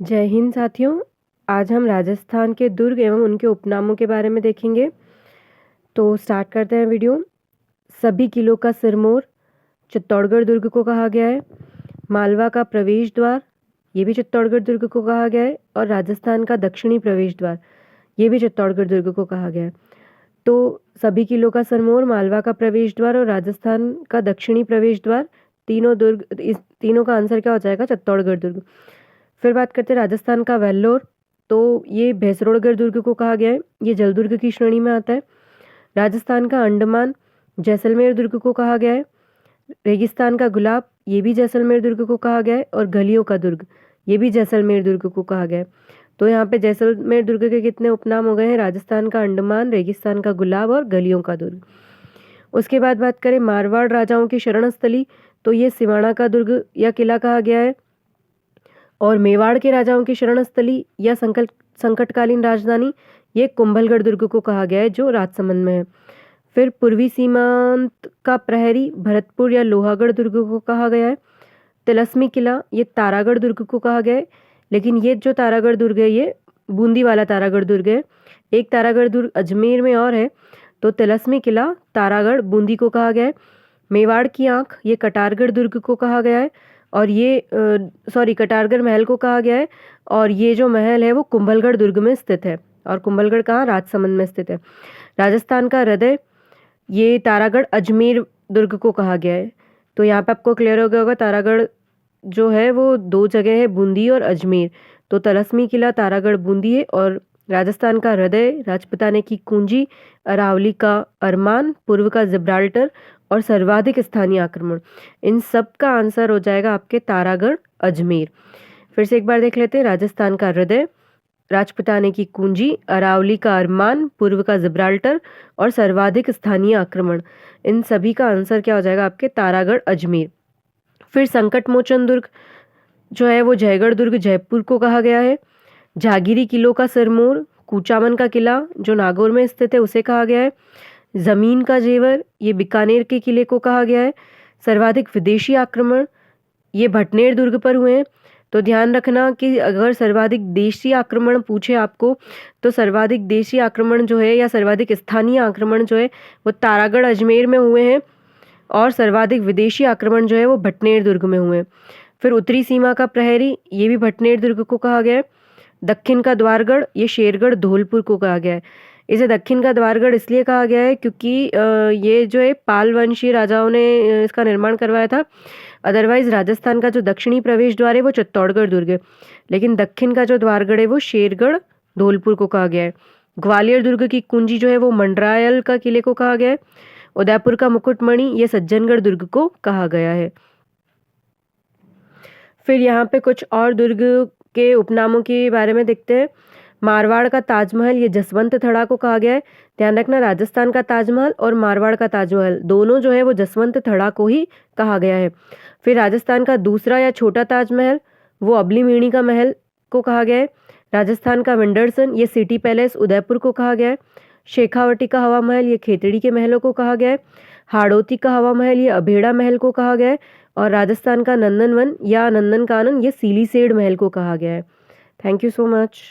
जय हिंद साथियों। आज हम राजस्थान के दुर्ग एवं उनके उपनामों के बारे में देखेंगे। तो स्टार्ट करते हैं वीडियो। सभी किलों का सिरमौर चित्तौड़गढ़ दुर्ग को कहा गया है। मालवा का प्रवेश द्वार, ये भी चित्तौड़गढ़ दुर्ग को कहा गया है। और राजस्थान का दक्षिणी प्रवेश द्वार, ये भी चित्तौड़गढ़ दुर्ग को कहा गया है। तो सभी किलों का सिरमौर, मालवा का प्रवेश द्वार और राजस्थान का दक्षिणी प्रवेश द्वार, इस तीनों का आंसर क्या हो जाएगा? चित्तौड़गढ़ दुर्ग। फिर बात करते हैं राजस्थान का वेल्लोर। तो ये भैंसरोड़गढ़ दुर्ग को कहा गया है, ये जलदुर्ग की श्रेणी में आता है। राजस्थान का अंडमान जैसलमेर दुर्ग को कहा गया है। रेगिस्तान का गुलाब, ये भी जैसलमेर दुर्ग को कहा गया है। और गलियों का दुर्ग, ये भी जैसलमेर दुर्ग को कहा गया है। तो यहाँ पे जैसलमेर दुर्ग के कितने उपनाम हो गए हैं? राजस्थान का अंडमान, रेगिस्तान का गुलाब और गलियों का दुर्ग। उसके बाद बात करें मारवाड़ राजाओं की शरण स्थली, तो ये सिवाना का दुर्ग या किला कहा गया है। और मेवाड़ के राजाओं की शरण स्थली या संकटकालीन राजधानी, ये कुंभलगढ़ दुर्ग को कहा गया है, जो राजसमंद में है। फिर पूर्वी सीमांत का प्रहरी भरतपुर या लोहागढ़ दुर्ग को कहा गया है। तिलस्मी किला, ये तारागढ़ दुर्ग को कहा गया है। लेकिन ये जो तारागढ़ दुर्ग है, ये बूंदी वाला तारागढ़ दुर्ग है। एक तारागढ़ दुर्ग अजमेर में और है। तो तिलस्मी किला तारागढ़ बूंदी को कहा गया है। मेवाड़ की आंख, ये कटारगढ़ दुर्ग को कहा गया है। और ये कटारगढ़ महल को कहा गया है। और ये जो महल है वो कुंभलगढ़ दुर्ग में स्थित है। और कुंभलगढ़ कहाँ? राजसमंद में स्थित है। राजस्थान का हृदय, ये तारागढ़ अजमेर दुर्ग को कहा गया है। तो यहाँ पे आपको क्लियर हो गया होगा, तारागढ़ जो है वो दो जगह है, बूंदी और अजमेर। तो तिलस्मी किला तारागढ़ बूंदी है। और राजस्थान का हृदय राजपुताने की कुंजी, अरावली का अरमान, पूर्व का जिब्राल्टर और सर्वाधिक स्थानीय आक्रमण, इन सब का आंसर हो जाएगा आपके तारागढ़ अजमेर। फिर से एक बार देख लेते हैं। राजस्थान का हृदय, राजपुताने की कुंजी, अरावली का अरमान, पूर्व का जिब्राल्टर और सर्वाधिक स्थानीय आक्रमण, इन सभी का आंसर क्या हो जाएगा? आपके तारागढ़ अजमेर। फिर संकट मोचन दुर्ग जो है वो जयगढ़ दुर्ग जयपुर को कहा गया है। जागीरी किलों का सिरमौर, कूचामन का किला जो नागौर में स्थित है, उसे कहा गया है। जमीन का जेवर, ये बीकानेर के किले को कहा गया है। सर्वाधिक विदेशी आक्रमण, ये भटनेर दुर्ग पर हुए हैं। तो ध्यान रखना कि अगर सर्वाधिक देशी आक्रमण पूछे आपको, तो सर्वाधिक देशी आक्रमण जो है या सर्वाधिक स्थानीय आक्रमण जो है वो तारागढ़ अजमेर में हुए हैं। और सर्वाधिक विदेशी आक्रमण जो है वो भटनेर दुर्ग में हुए हैं। फिर उत्तरी सीमा का प्रहरी, ये भी भटनेर दुर्ग को कहा गया है। दक्षिण का द्वारगढ़, ये शेरगढ़ धौलपुर को कहा गया है। इसे दक्षिण का द्वारगढ़ इसलिए कहा गया है क्योंकि ये जो है पाल वंशीय राजाओं ने इसका निर्माण करवाया था। अदरवाइज राजस्थान का जो दक्षिणी प्रवेश द्वार है वो चित्तौड़गढ़ दुर्ग है। लेकिन दक्षिण का जो द्वारगढ़ है वो शेरगढ़ धौलपुर को कहा गया है। ग्वालियर दुर्ग की कुंजी जो है वो मंडरायल का किले को कहा गया है। उदयपुर का मुकुटमणि, ये सज्जनगढ़ दुर्ग को कहा गया है। फिर यहाँ पे कुछ और दुर्ग के उपनामों के बारे में देखते हैं। मारवाड़ का ताजमहल, ये जसवंत थड़ा को कहा गया है। ध्यान रखना, राजस्थान का ताजमहल और मारवाड़ का ताजमहल दोनों जो है वो जसवंत थड़ा को ही कहा गया है। फिर राजस्थान का दूसरा या छोटा ताजमहल, वो अबली मीणी का महल को कहा गया है। राजस्थान का विंडरसन, ये सिटी पैलेस उदयपुर को कहा गया है। शेखावटी का हवा महल, ये खेतड़ी के महलों को कहा गया है। हाड़ौती का हवा महल, ये अभेड़ा महल को कहा गया है। और राजस्थान का नंदनवन या नंदनकानन, ये सीलीसेड महल को कहा गया है। Thank you so much.